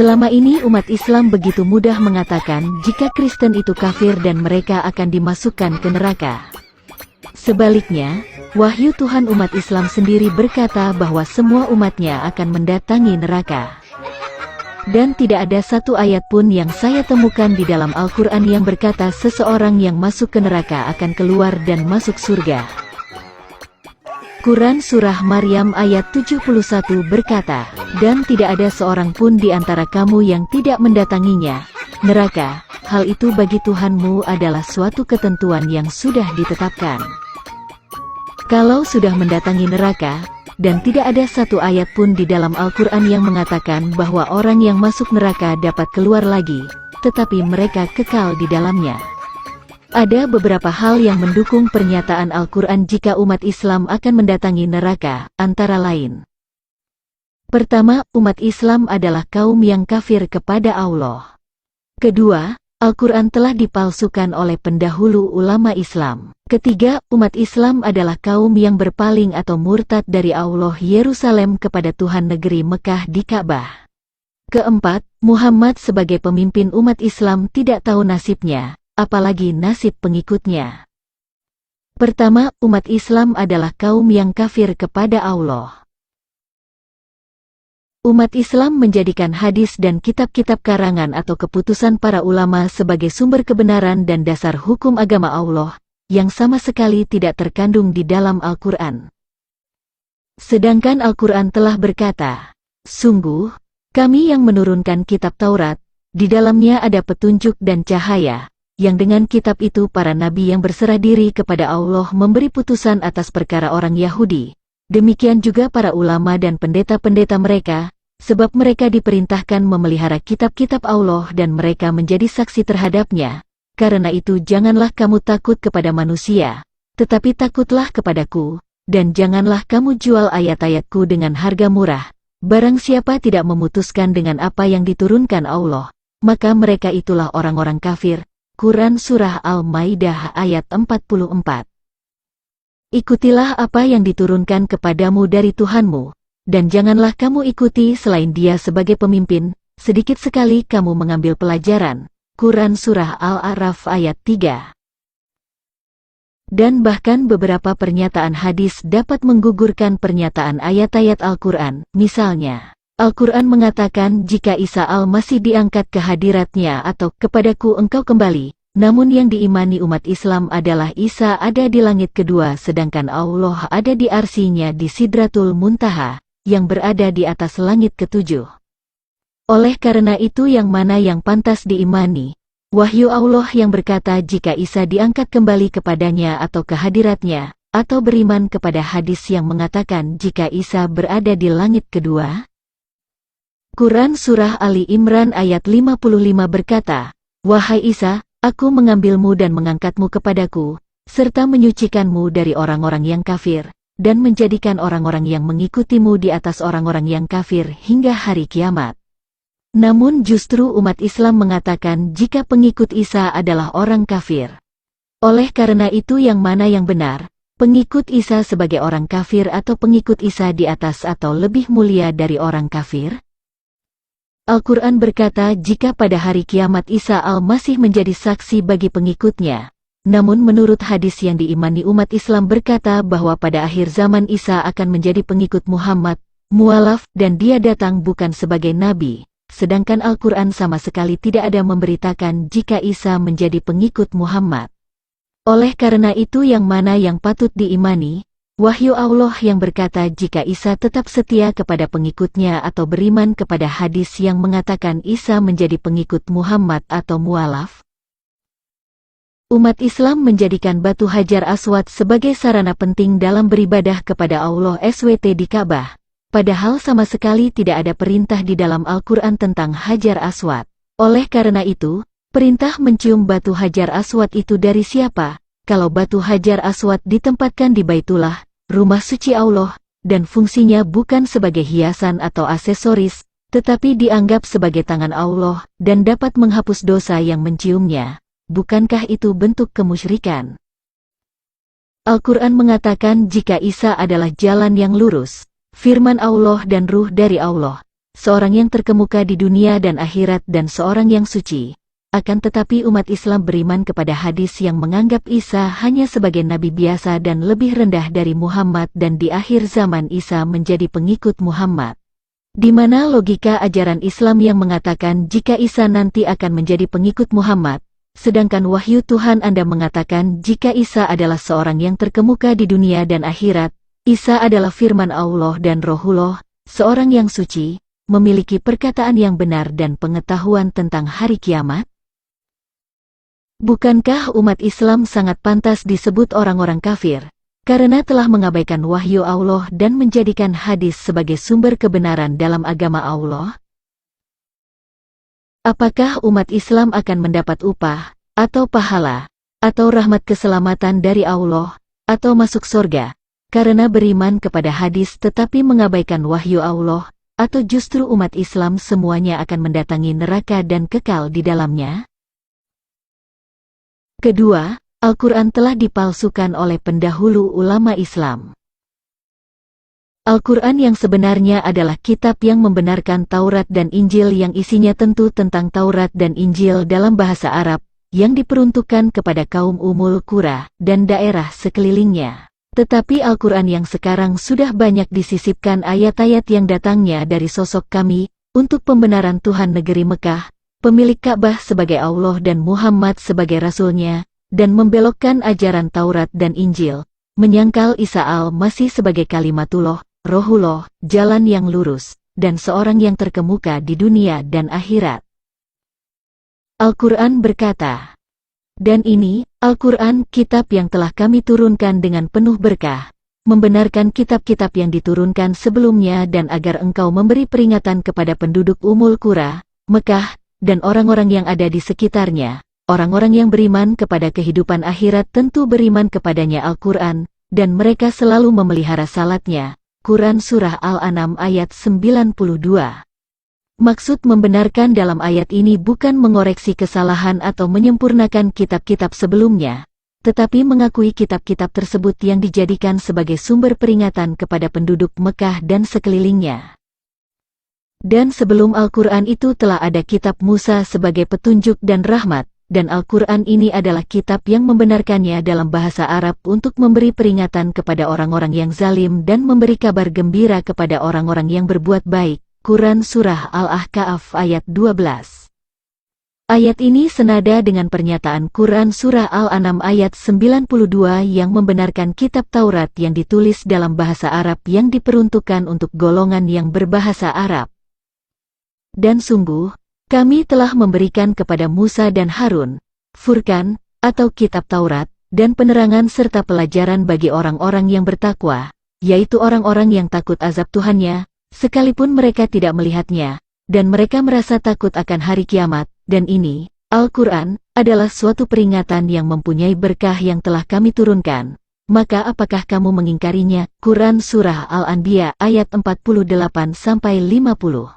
Selama ini umat Islam begitu mudah mengatakan jika Kristen itu kafir dan mereka akan dimasukkan ke neraka. Sebaliknya, wahyu Tuhan umat Islam sendiri berkata bahwa semua umatnya akan mendatangi neraka. Dan tidak ada satu ayat pun yang saya temukan di dalam Al-Quran yang berkata seseorang yang masuk ke neraka akan keluar dan masuk surga. Quran Surah Maryam ayat 71 berkata, "Dan tidak ada seorang pun di antara kamu yang tidak mendatanginya, neraka, hal itu bagi Tuhanmu adalah suatu ketentuan yang sudah ditetapkan." Kalau sudah mendatangi neraka, dan tidak ada satu ayat pun di dalam Al-Quran yang mengatakan bahwa orang yang masuk neraka dapat keluar lagi, tetapi mereka kekal di dalamnya. Ada beberapa hal yang mendukung pernyataan Al-Quran jika umat Islam akan mendatangi neraka, antara lain. Pertama, umat Islam adalah kaum yang kafir kepada Allah. Kedua, Al-Quran telah dipalsukan oleh pendahulu ulama Islam. Ketiga, umat Islam adalah kaum yang berpaling atau murtad dari Allah Yerusalem kepada Tuhan negeri Mekah di Ka'bah. Keempat, Muhammad sebagai pemimpin umat Islam tidak tahu nasibnya, apalagi nasib pengikutnya. Pertama, umat Islam adalah kaum yang kafir kepada Allah. Umat Islam menjadikan hadis dan kitab-kitab karangan atau keputusan para ulama sebagai sumber kebenaran dan dasar hukum agama Allah, yang sama sekali tidak terkandung di dalam Al-Quran. Sedangkan Al-Quran telah berkata, "Sungguh, kami yang menurunkan kitab Taurat, di dalamnya ada petunjuk dan cahaya, yang dengan kitab itu para nabi yang berserah diri kepada Allah memberi putusan atas perkara orang Yahudi. Demikian juga para ulama dan pendeta-pendeta mereka, sebab mereka diperintahkan memelihara kitab-kitab Allah dan mereka menjadi saksi terhadapnya. Karena itu janganlah kamu takut kepada manusia, tetapi takutlah kepadaku, dan janganlah kamu jual ayat-ayatku dengan harga murah. Barang siapa tidak memutuskan dengan apa yang diturunkan Allah, maka mereka itulah orang-orang kafir." Quran Surah Al-Maidah ayat 44. Ikutilah apa yang diturunkan kepadamu dari Tuhanmu, dan janganlah kamu ikuti selain Dia sebagai pemimpin, sedikit sekali kamu mengambil pelajaran. Quran Surah Al-A'raf ayat 3. Dan bahkan beberapa pernyataan hadis dapat menggugurkan pernyataan ayat-ayat Al-Quran. Misalnya, Al-Quran mengatakan jika Isa Al-Masih diangkat ke hadiratnya atau kepadaku engkau kembali, namun yang diimani umat Islam adalah Isa ada di langit kedua sedangkan Allah ada di arsinya di Sidratul Muntaha, yang berada di atas langit ketujuh. Oleh karena itu yang mana yang pantas diimani? Wahyu Allah yang berkata jika Isa diangkat kembali kepadanya atau ke hadiratnya, atau beriman kepada hadis yang mengatakan jika Isa berada di langit kedua? Quran Surah Ali Imran ayat 55 berkata, "Wahai Isa, aku mengambilmu dan mengangkatmu kepadaku, serta menyucikanmu dari orang-orang yang kafir, dan menjadikan orang-orang yang mengikutimu di atas orang-orang yang kafir hingga hari kiamat." Namun justru umat Islam mengatakan jika pengikut Isa adalah orang kafir. Oleh karena itu yang mana yang benar, pengikut Isa sebagai orang kafir atau pengikut Isa di atas atau lebih mulia dari orang kafir? Al-Quran berkata jika pada hari kiamat Isa Al-Masih menjadi saksi bagi pengikutnya. Namun menurut hadis yang diimani umat Islam berkata bahwa pada akhir zaman Isa akan menjadi pengikut Muhammad, mualaf, dan dia datang bukan sebagai nabi. Sedangkan Al-Quran sama sekali tidak ada memberitakan jika Isa menjadi pengikut Muhammad. Oleh karena itu yang mana yang patut diimani? Wahyu Allah yang berkata jika Isa tetap setia kepada pengikutnya atau beriman kepada hadis yang mengatakan Isa menjadi pengikut Muhammad atau mualaf. Umat Islam menjadikan batu Hajar Aswad sebagai sarana penting dalam beribadah kepada Allah SWT di Ka'bah. Padahal sama sekali tidak ada perintah di dalam Al-Quran tentang Hajar Aswad. Oleh karena itu, perintah mencium batu Hajar Aswad itu dari siapa? Kalau batu Hajar Aswad ditempatkan di Baitullah, rumah suci Allah, dan fungsinya bukan sebagai hiasan atau aksesoris, tetapi dianggap sebagai tangan Allah, dan dapat menghapus dosa yang menciumnya. Bukankah itu bentuk kemusyrikan? Al-Quran mengatakan jika Isa adalah jalan yang lurus, firman Allah dan ruh dari Allah, seorang yang terkemuka di dunia dan akhirat dan seorang yang suci. Akan tetapi umat Islam beriman kepada hadis yang menganggap Isa hanya sebagai nabi biasa dan lebih rendah dari Muhammad dan di akhir zaman Isa menjadi pengikut Muhammad. Di mana logika ajaran Islam yang mengatakan jika Isa nanti akan menjadi pengikut Muhammad, sedangkan wahyu Tuhan Anda mengatakan jika Isa adalah seorang yang terkemuka di dunia dan akhirat, Isa adalah firman Allah dan Rohullah, seorang yang suci, memiliki perkataan yang benar dan pengetahuan tentang hari kiamat? Bukankah umat Islam sangat pantas disebut orang-orang kafir, karena telah mengabaikan wahyu Allah dan menjadikan hadis sebagai sumber kebenaran dalam agama Allah? Apakah umat Islam akan mendapat upah, atau pahala, atau rahmat keselamatan dari Allah, atau masuk surga, karena beriman kepada hadis tetapi mengabaikan wahyu Allah, atau justru umat Islam semuanya akan mendatangi neraka dan kekal di dalamnya? Kedua, Al-Quran telah dipalsukan oleh pendahulu ulama Islam. Al-Quran yang sebenarnya adalah kitab yang membenarkan Taurat dan Injil yang isinya tentu tentang Taurat dan Injil dalam bahasa Arab, yang diperuntukkan kepada kaum Umul Qura dan daerah sekelilingnya. Tetapi Al-Quran yang sekarang sudah banyak disisipkan ayat-ayat yang datangnya dari sosok kami, untuk pembenaran Tuhan negeri Mekah, pemilik Ka'bah sebagai Allah dan Muhammad sebagai Rasulnya, dan membelokkan ajaran Taurat dan Injil, menyangkal Isa al-Masih sebagai kalimatullah, Rohullah, jalan yang lurus, dan seorang yang terkemuka di dunia dan akhirat. Al-Quran berkata, "Dan ini, Al-Quran, kitab yang telah kami turunkan dengan penuh berkah, membenarkan kitab-kitab yang diturunkan sebelumnya dan agar engkau memberi peringatan kepada penduduk Umul Qura, Mekah, dan orang-orang yang ada di sekitarnya. Orang-orang yang beriman kepada kehidupan akhirat tentu beriman kepadanya Al-Quran, dan mereka selalu memelihara salatnya." Quran Surah Al-An'am ayat 92. Maksud membenarkan dalam ayat ini bukan mengoreksi kesalahan atau menyempurnakan kitab-kitab sebelumnya, tetapi mengakui kitab-kitab tersebut yang dijadikan sebagai sumber peringatan kepada penduduk Mekah dan sekelilingnya. Dan sebelum Al-Quran itu telah ada kitab Musa sebagai petunjuk dan rahmat, dan Al-Quran ini adalah kitab yang membenarkannya dalam bahasa Arab untuk memberi peringatan kepada orang-orang yang zalim dan memberi kabar gembira kepada orang-orang yang berbuat baik. Quran Surah Al-Ahqaf ayat 12. Ayat ini senada dengan pernyataan Quran Surah Al-An'am ayat 92 yang membenarkan kitab Taurat yang ditulis dalam bahasa Arab yang diperuntukkan untuk golongan yang berbahasa Arab. Dan sungguh, kami telah memberikan kepada Musa dan Harun, Furqan, atau kitab Taurat, dan penerangan serta pelajaran bagi orang-orang yang bertakwa, yaitu orang-orang yang takut azab Tuhannya, sekalipun mereka tidak melihatnya, dan mereka merasa takut akan hari kiamat, dan ini, Al-Quran, adalah suatu peringatan yang mempunyai berkah yang telah kami turunkan. Maka apakah kamu mengingkarinya? Quran Surah Al-Anbiya ayat 48-50.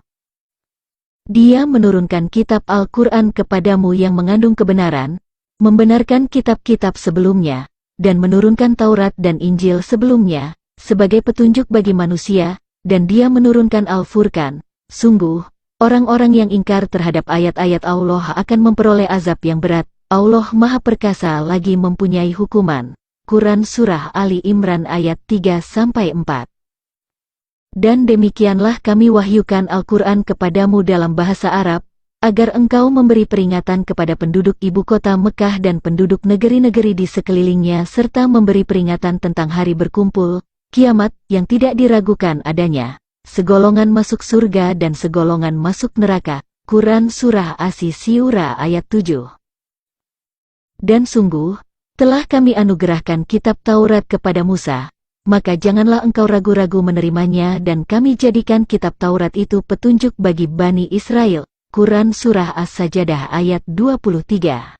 Dia menurunkan kitab Al-Quran kepadamu yang mengandung kebenaran, membenarkan kitab-kitab sebelumnya, dan menurunkan Taurat dan Injil sebelumnya, sebagai petunjuk bagi manusia, dan dia menurunkan Al-Furqan. Sungguh, orang-orang yang ingkar terhadap ayat-ayat Allah akan memperoleh azab yang berat. Allah Maha Perkasa lagi mempunyai hukuman. Quran Surah Ali Imran ayat 3-4. Dan demikianlah kami wahyukan Al-Quran kepadamu dalam bahasa Arab, agar engkau memberi peringatan kepada penduduk ibu kota Mekah dan penduduk negeri-negeri di sekelilingnya serta memberi peringatan tentang hari berkumpul, kiamat, yang tidak diragukan adanya, segolongan masuk surga dan segolongan masuk neraka. Quran Surah As-Syura ayat 7. Dan sungguh, telah kami anugerahkan kitab Taurat kepada Musa, maka janganlah engkau ragu-ragu menerimanya dan kami jadikan kitab Taurat itu petunjuk bagi Bani Israel. Quran Surah As-Sajdah ayat 23.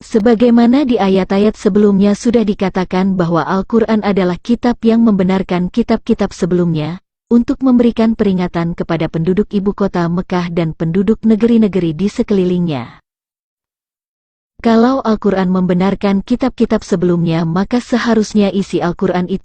Sebagaimana di ayat-ayat sebelumnya sudah dikatakan bahwa Al-Quran adalah kitab yang membenarkan kitab-kitab sebelumnya, untuk memberikan peringatan kepada penduduk ibu kota Mekah dan penduduk negeri-negeri di sekelilingnya. Kalau Al-Quran membenarkan kitab-kitab sebelumnya, maka seharusnya isi Al-Quran itu